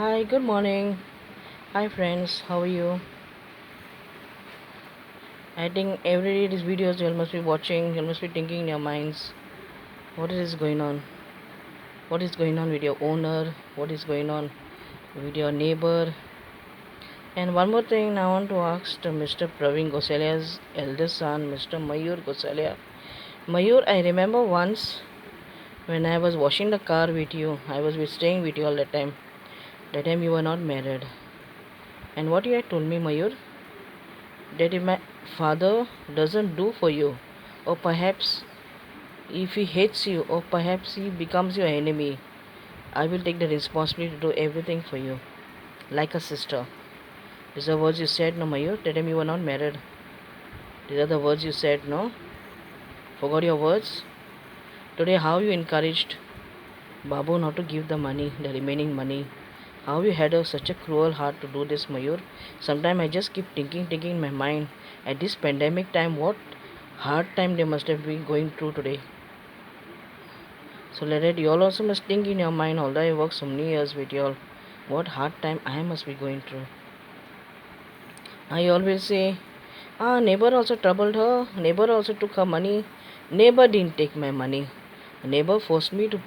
Hi, good morning. Hi, friends. How are you? I think every day these videos you all must be watching, you all must be thinking in your minds, what is going on? What is going on with your owner? What is going on with your neighbor? And one more thing, I want to ask to Mr. Praveen Gosalia's eldest son, Mr. Mayur Gosalia. Mayur, I remember once when I was washing the car with you, I was staying with you all the time. That time you were not married. And what you had told me, Mayur, that if my father doesn't do for you, or perhaps if he hates you, or perhaps he becomes your enemy, I will take the responsibility to do everything for you, like a sister. These are words you said, no, Mayur. That time you were not married. These are the words you said, no? Forgot your words? Today, how you encouraged Babu not to give the money, the remaining money. How you had such a cruel heart to do this, Mayur. Sometimes I just keep thinking in my mind, at this pandemic time, what hard time they must have been going through today. So let it, you all also must think in your mind, although I work so many years with you all, what hard time I must be going through. I always say, neighbor also troubled her, neighbor also took her money, neighbor didn't take my money. Neighbor forced me to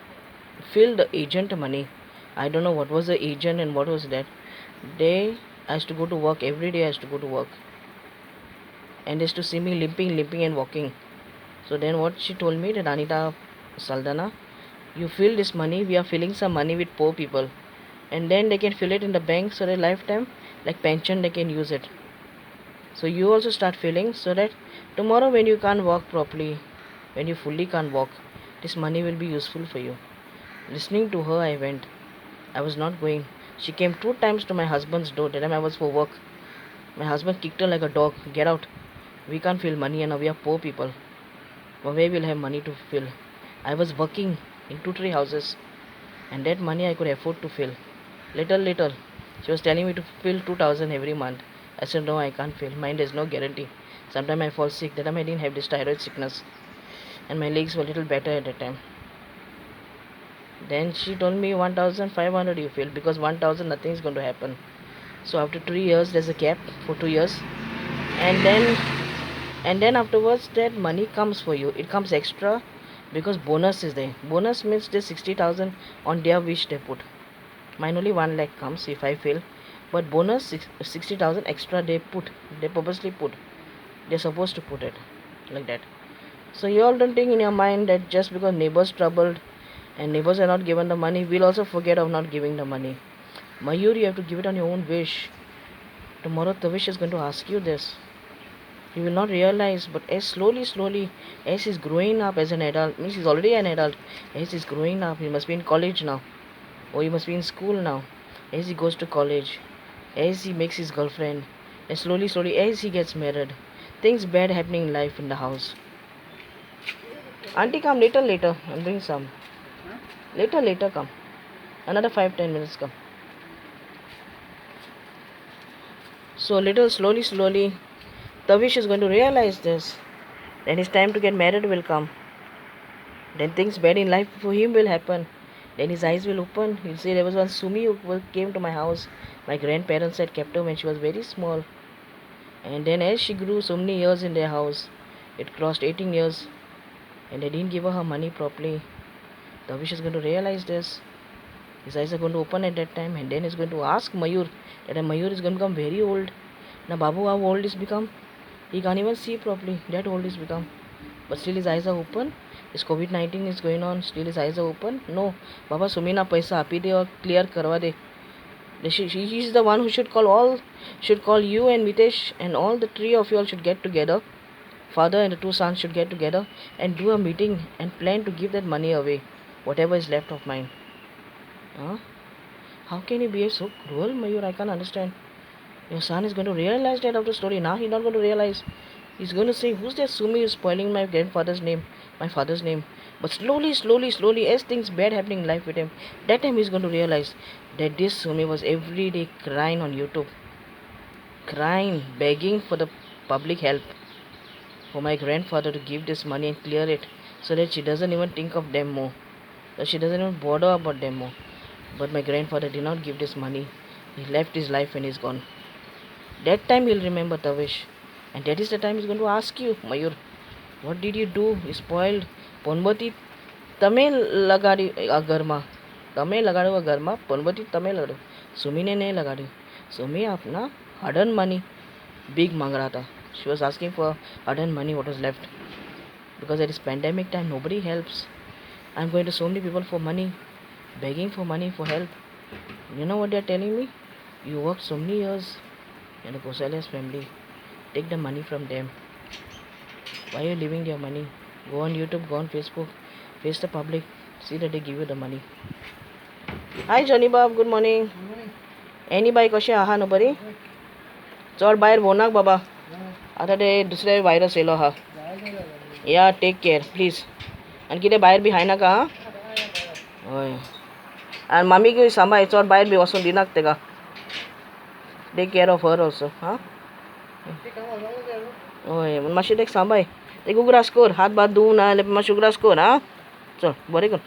fill the agent money. I don't know what was the agent and what was that. They I used to go to work every day. I used to go to work, and they used to see me limping, and walking. So then, what she told me that Anita Saldana, you fill this money. We are filling some money with poor people, and then they can fill it in the bank so that lifetime, like pension, they can use it. So you also start filling so that tomorrow when you can't walk properly, when you fully can't walk, this money will be useful for you. Listening to her, I went. I was not going. She came 2 times to my husband's door. That time I was for work. My husband kicked her like a dog. Get out. We can't fill money and we are poor people. But where will have money to fill? I was working in 2 3 houses and that money I could afford to fill. Little. She was telling me to fill 2000 every month. I said no, I can't fill. Mine there's no guarantee. Sometimes I fall sick. That time I didn't have this thyroid sickness and my legs were a little better at that time. Then she told me 1500 you fill because 1000 nothing is going to happen. So after 3 years there's a gap for 2 years, and then afterwards that money comes for you. It comes extra because bonus is there. Bonus means the 60,000 on their wish they put. Mine only 1 lakh comes if I fail, but bonus 60,000 extra they put. They purposely put. They're supposed to put it like that. So you all don't think in your mind that just because neighbors troubled and neighbors are not given the money, we'll also forget of not giving the money. Mayur, you have to give it on your own wish. Tomorrow Tavish is going to ask you this. You will not realize, but as slowly, as he's growing up as an adult, means he's already an adult, as he's growing up, he must be in college now, or he must be in school now, as he goes to college, as he makes his girlfriend, and slowly, as he gets married, things bad happening in life in the house. Auntie, come later, I'll bring some. Later, come. Another 5 10 minutes, come. So, little slowly, Tavish is going to realize this. Then his time to get married will come. Then things bad in life for him will happen. Then his eyes will open. He'll say, there was one Sumi who came to my house. My grandparents had kept her when she was very small. And then as she grew so many years in their house, it crossed 18 years. And they didn't give her money properly. Tavish is going to realize this. His eyes are going to open at that time. And then he's going to ask Mayur. That Mayur is going to become very old. Now Babu, how old is become? He can't even see properly. That old is become. But still his eyes are open. This COVID-19 is going on. Still his eyes are open. No. Baba Sumina paisa api de or clear karwa de. She is the one who should call you and Mitesh and all the three of you all should get together. Father and the two sons should get together and do a meeting and plan to give that money away. Whatever is left of mine. Huh? How can you be so cruel, Mayur? I can't understand. Your son is going to realize that after story. Now he's not going to realize. He's going to say, who's that Sumi who's spoiling my grandfather's name, my father's name? But slowly, as things bad happening in life with him, that time he's going to realize that this Sumi was every day crying on YouTube. Crying, begging for the public help. For my grandfather to give this money and clear it so that she doesn't even think of them more. That she doesn't even bother about them more. But my grandfather did not give this money. He left his life and he's gone. That time he'll remember Tavish. And that is the time he's going to ask you, Mayur, what did you do? You spoiled. Ponbati તમે લગાડી આ ઘરમાં તમે લગાડ્યું આ ઘરમાં પનબત્તી તમે લગાડ્યું સુમીને નહીં લગાડ્યું સુમી આપના hard earned money big માંગ रहा था. She was asking for hard earned money what was left because at this pandemic time nobody helps. I'm going to so many people for money, begging for money for help. You know what they're telling me? You worked so many years in the Gosalia's family, take the money from them. Why are you leaving their money? Go on YouTube, go on Facebook, face the public, see that they give you the money. Hi Johnny Bob, good morning. Anybody कशें आहा न्हू बरी चड भायर भोंवनाक बाबा आतां ते दुसरे virus येयलो आहा या टेक केअर प्लीज आनी कितें भायर बी खाय नाका हा हय आनी मामीक सांबाळ चड भायर बी वचून दिनाक तेका take care of her also हा हय मातशें तेका सांबाळ तेका उगडास कर हात भात धुवूं ना जाल्यार मातशें उगडास कर हा चल बरें कर.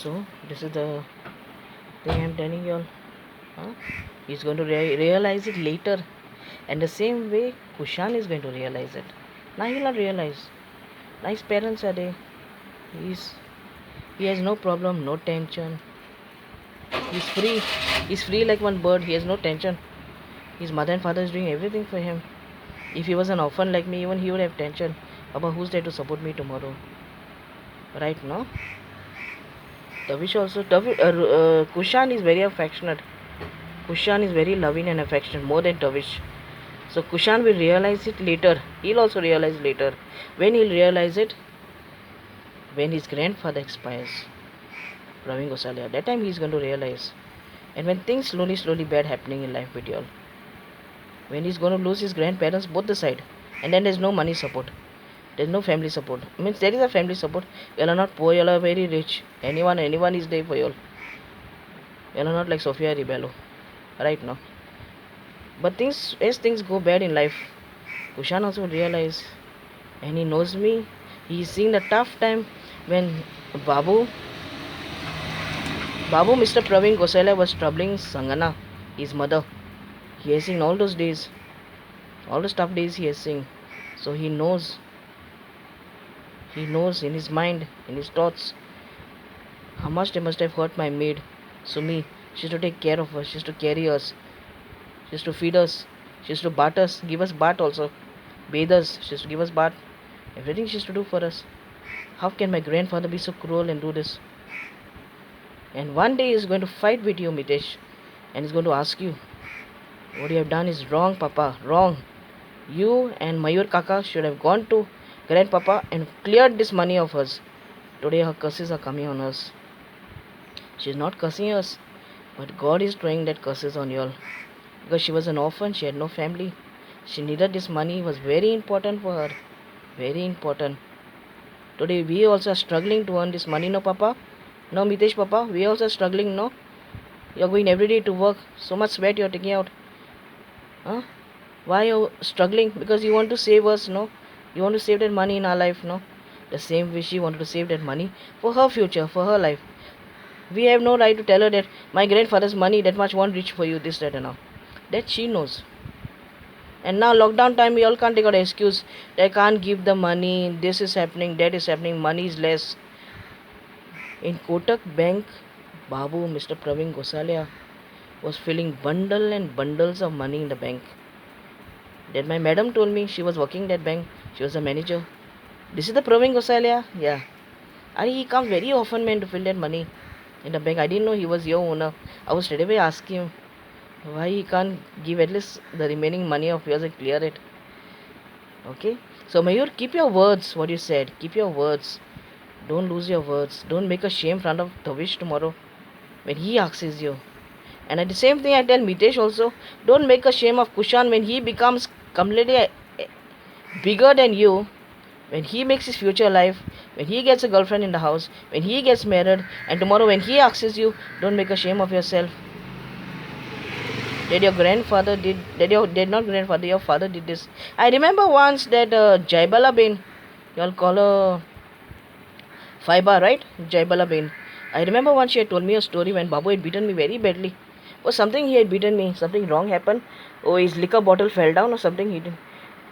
So this is the thing I'm telling you all. He's going to realize it later, and the same way Kushan is going to realize it. Now he will not realize. Now his parents are there. He has no problem, no tension. He's free. He's free like one bird. He has no tension. His mother and father is doing everything for him. If he was an orphan like me, even he would have tension about who's there to support me tomorrow. Right now. Tavish also, Kushan is very affectionate. Kushan is very loving and affectionate, more than Tavish. So Kushan will realize it later. He'll also realize later. When he'll realize it? When his grandfather expires. Praveen Gosalia. That time he's going to realize. And when things slowly bad happening in life with y'all. When he's going to lose his grandparents, both the side. And then there's no money support. There's no family support. Means there is a family support. You are not poor, you are very rich. Anyone is there for you. You are not like Sofia Ribello. Right now. But as things go bad in life, Kushan also realize. And he knows me. He's seeing the tough time when Babu, Mr. Praveen Gosalia was troubling Sangana, his mother. He has seen all those days. All those tough days he has seen. So he knows. He knows in his mind, in his thoughts, how much they must have hurt my maid, Sumi. She used to take care of us, she used to carry us, she used to feed us, she used to bath us, give us bath also, bathe us, she used to give us bath, everything she used to do for us. How can my grandfather be so cruel and do this? And one day he's going to fight with you, Mitesh, and he's going to ask you, what you have done is wrong, Papa, wrong. You and Mayur Kaka should have gone to Grandpapa and cleared this money of hers. Today her curses are coming on us. She's not cursing us, but God is throwing that curses on you all. Because she was an orphan, she had no family. She needed this money, it was very important for her. Very important. Today we also are struggling to earn this money, no Papa? No Mitesh Papa? We also are struggling, no? You're going every day to work, so much sweat you're taking out. Huh? Why are you struggling? Because you want to save us, no? You want to save that money in our life, no? The same way she wanted to save that money for her future, for her life. We have no right to tell her that my grandfather's money that much won't reach for you, this, that and now. That she knows. And now lockdown time, we all can't take out an excuse. They can't give the money, this is happening, that is happening, money is less. In Kotak Bank, Babu, Mr. Praveen Gosalia, was filling bundle and bundles of money in the bank. Then my madam told me she was working that bank. She was a manager. This is the Praveen Gosalia? Yeah. And he comes very often, man, to fill that money in the bank. I didn't know he was your owner. I was straight away asking him why he can't give at least the remaining money of yours and clear it. Okay? So Mayur, keep your words, what you said. Keep your words. Don't lose your words. Don't make a shame in front of Tavish tomorrow when he asks you. And at the same thing I tell Mitesh also, don't make a shame of Kushan when he becomes completely bigger than you, when he makes his future life, when he gets a girlfriend in the house, when he gets married, and tomorrow when he asks you, don't make a shame of yourself. That your grandfather did, your father did this. I remember once that Jaibala Bain, you all call her Faiba, right? Jaibala Bain. I remember once she had told me a story when Babu had beaten me very badly. Or something he had beaten me, something wrong happened. Oh, his liquor bottle fell down or something he did.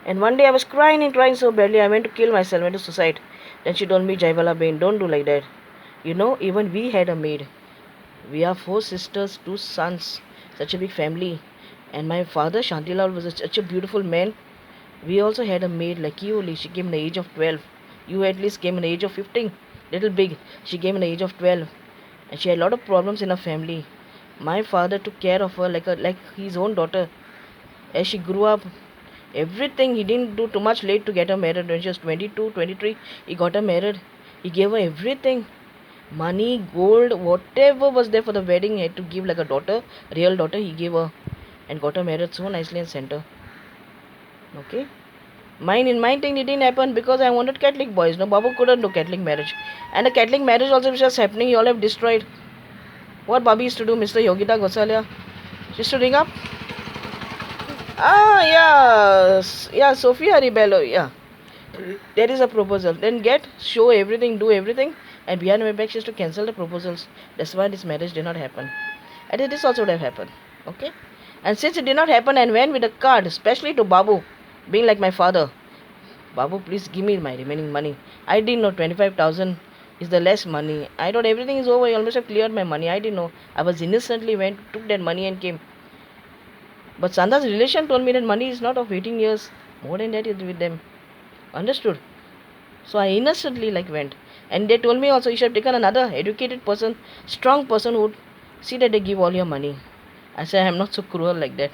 And one day I was crying and crying so badly I went to kill myself, went to suicide. Then she told me, Jaivala Bain, don't do like that. You know, even we had a maid. We are 4 sisters, 2 sons, such a big family. And my father, Shantilal, was such a beautiful man. We also had a maid like you only. She came in the age of 12. You at least came in the age of 15. Little big. She came in the age of 12. And she had a lot of problems in her family. My father took care of her like his own daughter. As she grew up, everything, he didn't do too much late to get her married. When she was 22, 23, he got her married. He gave her everything. Money, gold, whatever was there for the wedding, he had to give like a daughter, real daughter, he gave her and got her married so nicely and sent her. Okay. In my thing it didn't happen because I wanted Catholic boys. No, Babu couldn't do Catholic marriage. And the Catholic marriage also which was happening, you all have destroyed. What Babi used to do, Mr. Yogita Gosalia? She used to ring up. Ah, yeah, Sophia Ribello, yeah. There is a proposal. Then show everything, do everything, and behind my back she used to cancel the proposals. That's why this marriage did not happen. And this also would have happened. Okay? And since it did not happen and went with a card, especially to Babu, being like my father, Babu, please give me my remaining money. I didn't know 25,000 is the less money. I thought everything is over. I almost have cleared my money. I didn't know. I was innocently went, took that money and came. But Sanda's relation told me that money is not of 18 years. More than that is with them. Understood? So I innocently went. And they told me also you should have taken another educated person, strong person who would see that they give all your money. I said I am not so cruel like that.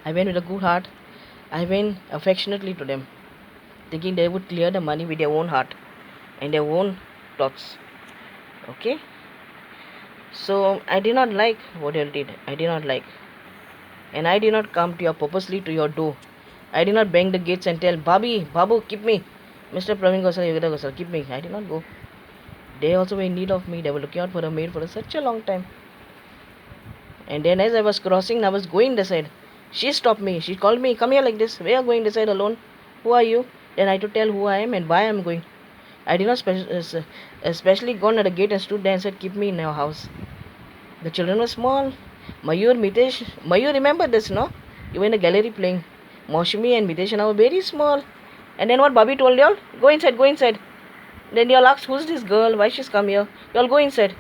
I went with a good heart. I went affectionately to them, thinking they would clear the money with their own heart and their own thoughts. Okay? So I did not like what you did. I did not like. And I did not come to your purposely to your door. I did not bang the gates and tell, Babu, keep me. Mr. Praveen Gosal, Yogita Gosal, keep me. I did not go. They also were in need of me. They were looking out for a maid for such a long time. And then as I was crossing, I was going this side. She stopped me. She called me, come here like this. We are going this side alone. Who are you? Then I had to tell who I am and why I am going. I did not especially gone at the gate and stood there and said, keep me in your house. The children were small. Mayur, Mitesh. Mayur, remember this, no? You were in the gallery playing. Moshmi and Mitesh and I were very small. And then what Babi told y'all? Go inside, go inside. Then y'all asked, who's this girl? Why she's come here? Y'all go inside.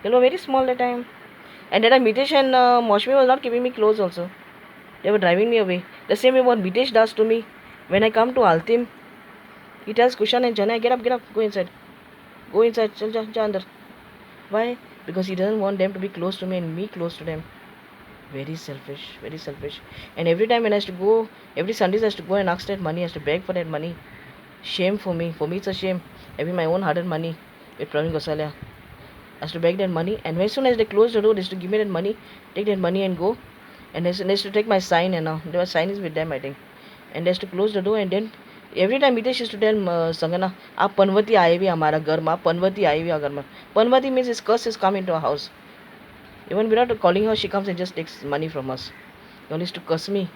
Y'all were very small that time. And that time Mitesh and Moshmi was not keeping me close also. They were driving me away. The same way what Mitesh does to me. When I come to Altim, he tells Kushan and Jana, get up, go inside. Go inside, chal ja andar. Why? Because he doesn't want them to be close to me and me close to them. Very selfish, very selfish. And every time when I used to go, every Sundays I used to go and ask that money, I used to beg for that money. Shame for me. For me it's a shame. Having my own hard-earned money with Praveen Gosalia. I used to beg that money, and as soon as they closed the door, they used to give me that money, take that money and go. And they used to take my sign, and now their sign is with them, I think. And they used to close the door, and then every time Mitesh used to tell Sangana, "आप पनवती आए भी हमारा घर में, आप पनवती आई भी हमारा घर में." Panvati means his curse has come into our house. Even without calling her, she comes and just takes money from us. You all used to curse me.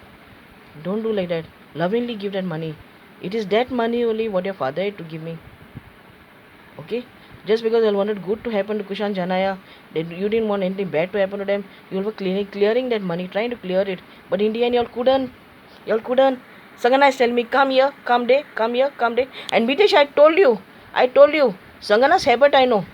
Don't do like that. Lovingly give that money. It is that money only what your father had to give me. Okay? Just because I wanted good to happen to Kushan Janaya, that you didn't want anything bad to happen to them, you were clearing that money, trying to clear it. But in the end, y'all couldn't. Y'all couldn't. Sangana tell me, come here, come there, come here, come there. And Mitesh, I told you. Sangana's habit I know.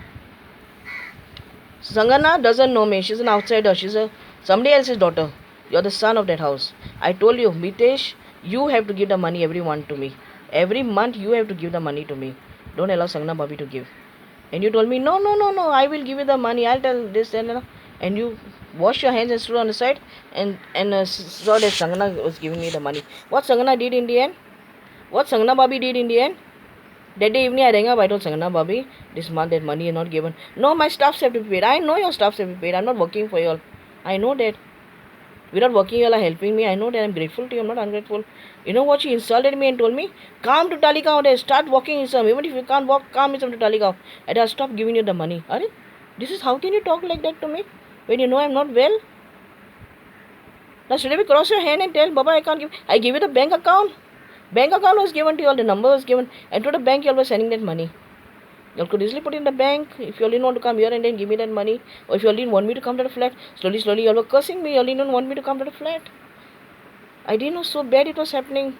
Sangana doesn't know me. She's an outsider. She's somebody else's daughter. You're the son of that house. I told you, Mitesh, you have to give the money every month to me. Every month you have to give the money to me. Don't allow Sangana Babi to give. And you told me, no, I will give you the money. I'll tell this and you wash your hands and stood on the side and saw that Sangana was giving me the money. What Sangana did in the end? What Sangana Babi did in the end? That day evening I rang up, I told Sangana Babi, this month that money is not given. No, my staffs have to be paid. I know your staffs have to be paid. I'm not working for you all. I know that. Without working, you all are helping me. I know that. I'm grateful to you. I'm not ungrateful. You know what? She insulted me and told me, come to Taligaon there. Start walking in some. Even if you can't walk, come in some to Taligaon. And I'll stop giving you the money. Are this is how can you talk like that to me? When you know I'm not well? Now should I cross your hand and tell, Baba, I can't give. I give you the bank account. Bank account was given to you all. The number was given. And to the bank, you all were sending that money. You could easily put it in the bank if you only want to come here and then give me that money. Or if you only want me to come to the flat, slowly you all were cursing me. You only don't want me to come to the flat. I didn't know so bad it was happening.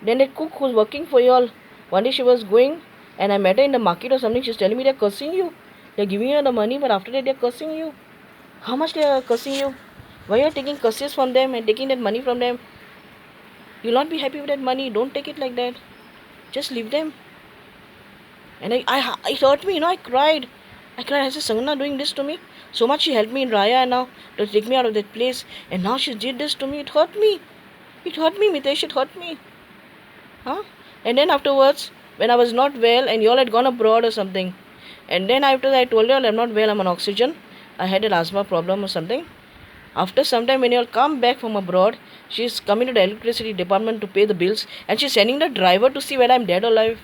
Then that cook who's working for you all, one day she was going and I met her in the market or something. She's telling me they're cursing you. They're giving you the money, but after that they're cursing you. How much they are cursing you? Why you are taking curses from them and taking that money from them? You'll not be happy with that money. Don't take it like that. Just leave them. And it hurt me, I cried. I said, Sangana doing this to me. So much she helped me in Raya now to take me out of that place. And now she did this to me. It hurt me. It hurt me, Mitesh. It hurt me. Huh? And then afterwards, when I was not well and you all had gone abroad or something. And then after that, I told you all I'm not well. I'm on oxygen. I had an asthma problem or something. After some time, when you all come back from abroad, she's coming to the electricity department to pay the bills. And she's sending the driver to see whether I'm dead or alive.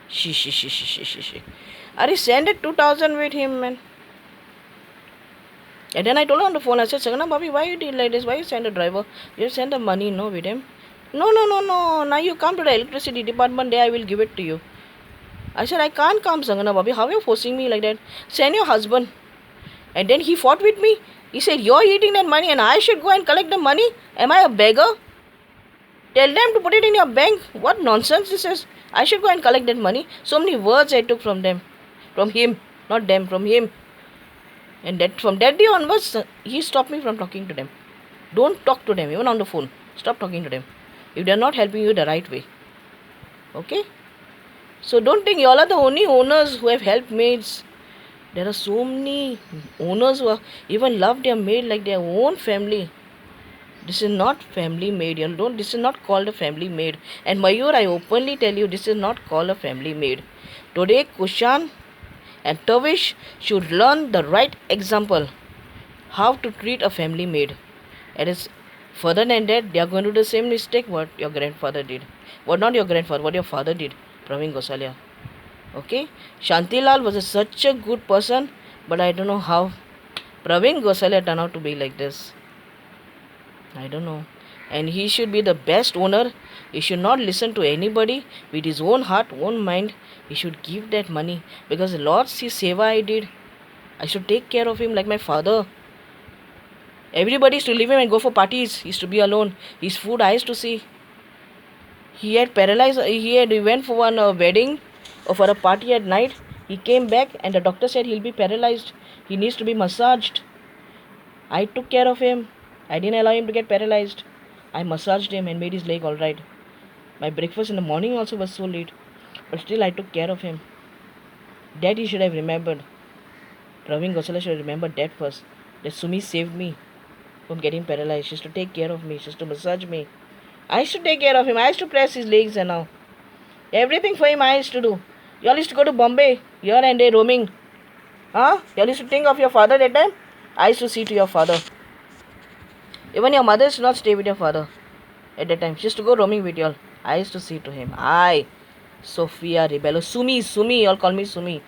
She. Are send it 2,000 with him, man. And then I told her on the phone, I said, Sagana Bobby, why you did like this? Why you send a driver? You send the money, no, with him. No. Now you come to the electricity department, there I will give it to you. I said, I can't come, Sagana Bobby. How are you forcing me like that? Send your husband. And then he fought with me. He said, you're eating that money and I should go and collect the money? Am I a beggar? Tell them to put it in your bank. What nonsense this is. I should go and collect that money. So many words I took from them. From him. Not them, from him. And from that day onwards, he stopped me from talking to them. Don't talk to them, even on the phone. Stop talking to them. If they're not helping you the right way. Okay? So don't think you all are the only owners who have helped maids. There are so many owners who even love their maid like their own family. This is not family maid. This is not called a family maid. And Mayur, I openly tell you, this is not called a family maid. Today, Kushan and Tavish should learn the right example. How to treat a family maid. It is further than that, they are going to do the same mistake what your grandfather did. What not your grandfather, what your father did. Praveen Gosalia. Okay? Shantilal was such a good person, but I don't know how Praveen Gosalia turned out to be like this. I don't know. And he should be the best owner. He should not listen to anybody. With his own heart, own mind, he should give that money. Because the Lord sees seva I did. I should take care of him like my father. Everybody used to leave him and go for parties. He used to be alone. His food I used to see. He had paralyzed. He went for one wedding or for a party at night. He came back and the doctor said he'll be paralyzed. He needs to be massaged. I took care of him. I didn't allow him to get paralyzed. I massaged him and made his leg alright. My breakfast in the morning also was so late. But still I took care of him. That he should have remembered. Praveen Gosalia should have remembered that first. That Sumi saved me from getting paralyzed. She used to take care of me. She used to massage me. I used to take care of him. I used to press his legs and now. Everything for him I used to do. You all used to go to Bombay. Here and there roaming. Huh? You all used to think of your father that time? I used to see to your father. Even your mother used to not stay with your father at that time. She used to go roaming with you all. I used to see to him. Sophia Rebello. Sumi, you all call me Sumi.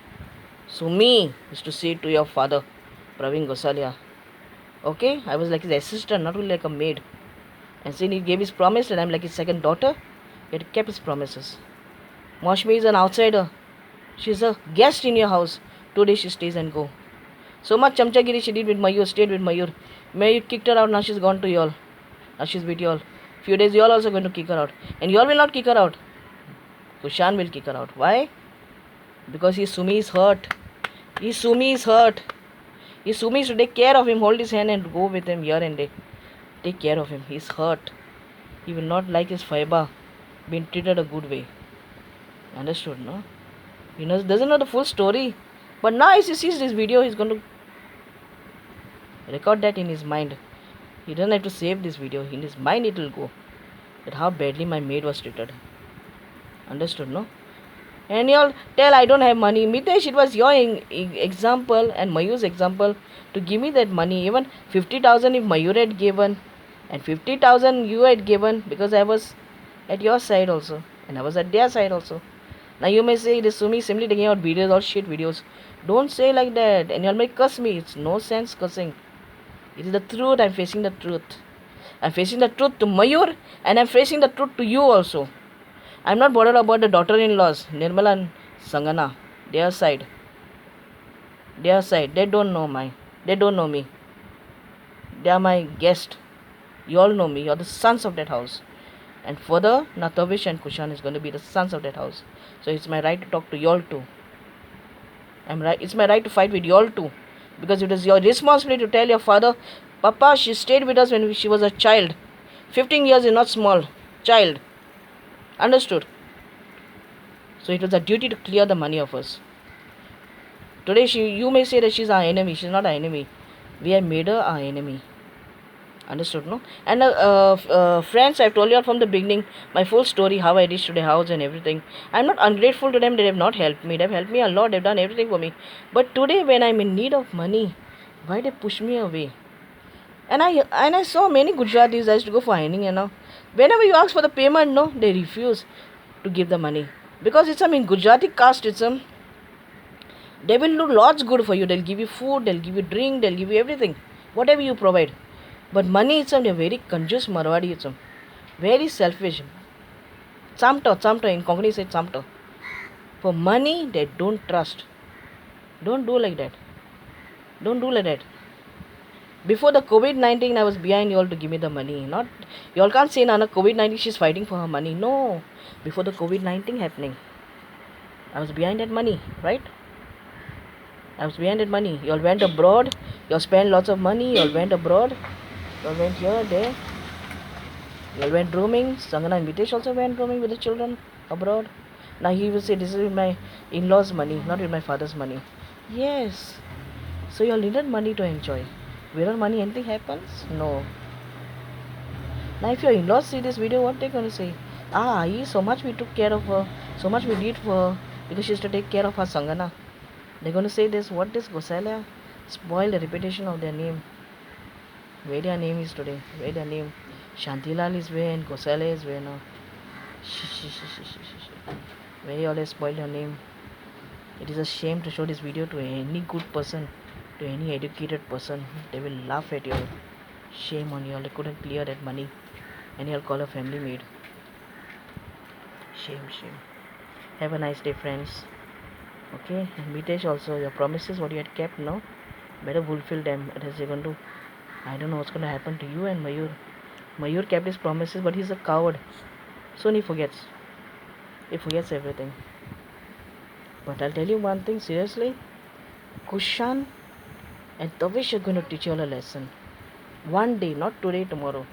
Sumi used to say to your father, Praveen Gosalia. Okay? I was like his assistant, not really like a maid. And since he gave his promise and I'm like his second daughter, he had kept his promises. Moshmi is an outsider. She's a guest in your house. 2 days she stays and go. So much chamchagiri she did with Mayur, stayed with Mayur. Mayur kicked her out, now she's gone to y'all. Now she's with y'all. Few days y'all also going to kick her out. And y'all will not kick her out. Kushan will kick her out. Why? Because his Sumi is hurt. His Sumi is hurt. His Sumi is to take care of him, hold his hand and go with him here and there. Take care of him. He's hurt. He will not like his Faiba being treated a good way. Understood, no? He doesn't know the full story. But now as he sees this video, he's going to record that in his mind. He doesn't have to save this video. In his mind it will go. That how badly my maid was treated. Understood, no? And y'all tell I don't have money. Mitesh, it was your example and Mayur's example to give me that money. Even 50,000 if Mayur had given and 50,000 you had given because I was at your side also. And I was at their side also. Now you may say it is Sumi simply taking out videos or shit videos. Don't say like that and y'all may curse me. It's no sense cursing. It is the truth. I'm facing the truth. I'm facing the truth to Mayur and I'm facing the truth to you also. I'm not bothered about the daughter-in-laws, Nirmala and Sangana. Their side. Their side. They don't know me. They are my guest. You all know me. You're the sons of that house. And further, Natavish and Kushan is going to be the sons of that house. So it's my right to talk to y'all too. It's my right to fight with y'all too. Because it is your responsibility to tell your father, Papa, she stayed with us when she was a child. 15 years is not small. Child. Understood? So it was a duty to clear the money of us. Today you may say that she's our enemy. She's not our enemy. We have made her our enemy. Understood, no? And friends, I've told you all from the beginning my full story, how I reached to the house and everything. I'm not ungrateful to them. They have not helped me. They've helped me a lot. They've done everything for me. But today, when I'm in need of money, why they push me away? And I saw many Gujaratis. I used to go for ironing, whenever you ask for the payment, no, they refuse to give the money because it's Gujarati caste. They will do lots good for you. They'll give you food. They'll give you drink. They'll give you everything, whatever you provide. But money itself, they're very conjuice Marwadi itself. Very selfish. Chamta, in Konkani say chamta. For money, they don't trust. Don't do like that. Don't do like that. Before the COVID-19, I was behind you all to give me the money. Not you all can't say Nana COVID-19, she's fighting for her money. No. Before the COVID-19 happening, I was behind that money, right? I was behind that money. You all went abroad. You all spent lots of money. You all went abroad. You all went here, there. You all went roaming. Sangana and Vitesh also went roaming with the children abroad. Now he will say this is with my in-laws' money, not with my father's money. Yes. So you all needed money to enjoy. Without money anything happens? No. Now if your in-laws see this video, what they're going to say? So much we took care of her. So much we did for her because she used to take care of her Sangana. They're going to say this, what this Gosalia spoil the reputation of their name. Where their name is today. Where their name. Shantilal is where and Gosalia is where now. Where you always spoil your name. It is a shame to show this video to any good person, to any educated person. They will laugh at you. Shame on you all. They couldn't clear that money. And you'll call a family maid. Shame. Have a nice day, friends. Okay, and Mitesh also, your promises what you had kept, no? Better fulfill them. Else you're going to, I don't know what's going to happen to you and Mayur. Mayur kept his promises, but he's a coward. Soon he forgets. He forgets everything. But I'll tell you one thing, seriously. Kushan and Tavish are going to teach you all a lesson. One day, not today, tomorrow.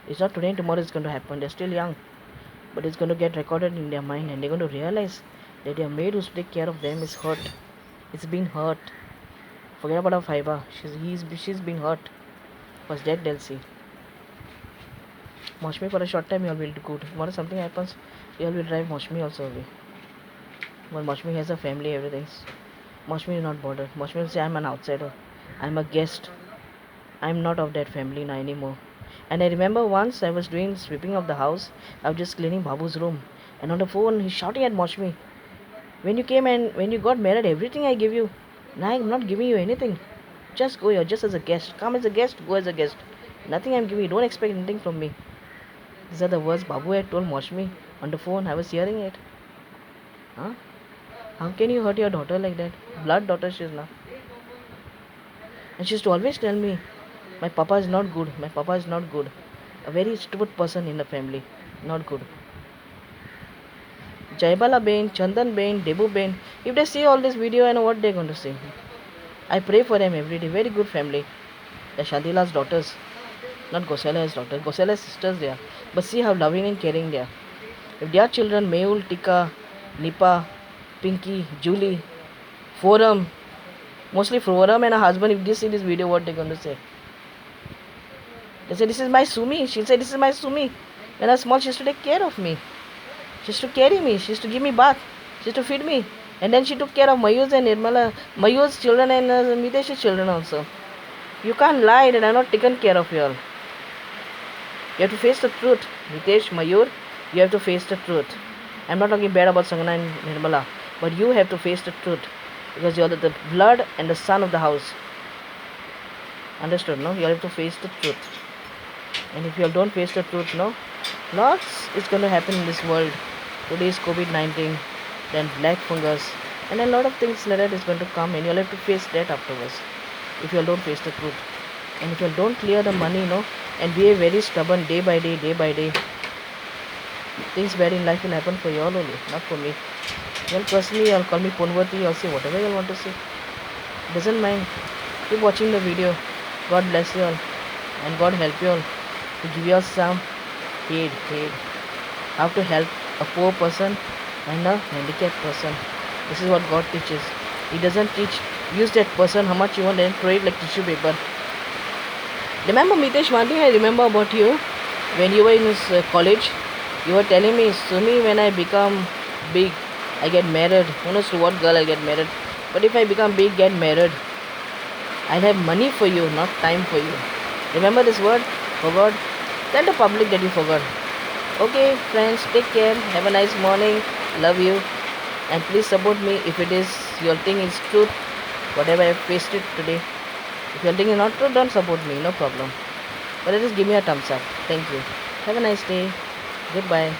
It's not today and tomorrow it's going to happen. They're still young. But it's going to get recorded in their mind and they're going to realize that their maid who's take care of them is hurt. It's been hurt. Forget about our fiber. She's been hurt. Was dead, they'll see. Moshmi for a short time, you all will do good. Tomorrow something happens, you all will drive Moshmi also away. But Moshmi has a family, everything. Moshmi is not bothered. Moshmi will say, I'm an outsider. I'm a guest. I'm not of that family now anymore. And I remember once I was doing sweeping of the house. I was just cleaning Babu's room. And on the phone, he's shouting at Moshmi. When you came and when you got married, everything I give you. Now I'm not giving you anything. Just go here, just as a guest. Come as a guest, go as a guest. Nothing I'm giving you. Don't expect anything from me. These are the words Babu had told Moshmi on the phone. I was hearing it. Huh? How can you hurt your daughter like that? Blood daughter she is now. And she used to always tell me, my papa is not good. My papa is not good. A very stupid person in the family. Not good. Jaibala Bain, Chandan Bain, Debu Bain. If they see all this video, I know what they're going to say. I pray for them every day. Very good family. They're Shantila's daughters. Not Gosala's daughters. Gosala's sisters they are. But see how loving and caring they are. If their children, Mehul, Tika, Nipa, Pinky, Julie, Forum, mostly Forum and her husband, if they see this video, what they're going to say? They say, this is my Sumi. She'll say, this is my Sumi. When I was small, she used to take care of me. She used to carry me. She used to give me bath. She used to feed me. And then she took care of Mayur's and Nirmala, Mayur's children and Mitesh's children also. You can't lie that I'm not taken care of you all. You have to face the truth. Mitesh, Mayur, you have to face the truth. I'm not talking bad about Sangana and Nirmala, but you have to face the truth. Because you're the blood and the son of the house. Understood, no? You have to face the truth. And if you all don't face the truth, no? Lots is going to happen in this world. Today is COVID-19, then black fungus, And a lot of things like that is going to come, and you'll have to face that afterwards if you don't face the truth. And if you don't clear the money, and be a very stubborn day by day, things bad in life will happen for you all only, not for me. Well, personally, you'll call me Ponvati, you'll say whatever you want to say. Doesn't mind. Keep watching the video. God bless you all, and God help you all to give you all some paid. How to help a poor person and a handicapped person. This is what God teaches. He doesn't teach use that person how much you want and throw it like tissue paper. Remember, Mitesh, one thing I remember about you, when you were in this college, you were telling me, Sumi, when I become big, I get married. Who knows to what girl I'll get married. But if I become big, get married, I'll have money for you, not time for you. Remember this word? Forgot? Tell the public that you forgot. Okay, friends, take care. Have a nice morning. Love you. And please support me if it is your thing is truth. Whatever I faced it today. If your thing is not true, don't support me. No problem. But at least give me a thumbs up. Thank you. Have a nice day. Goodbye.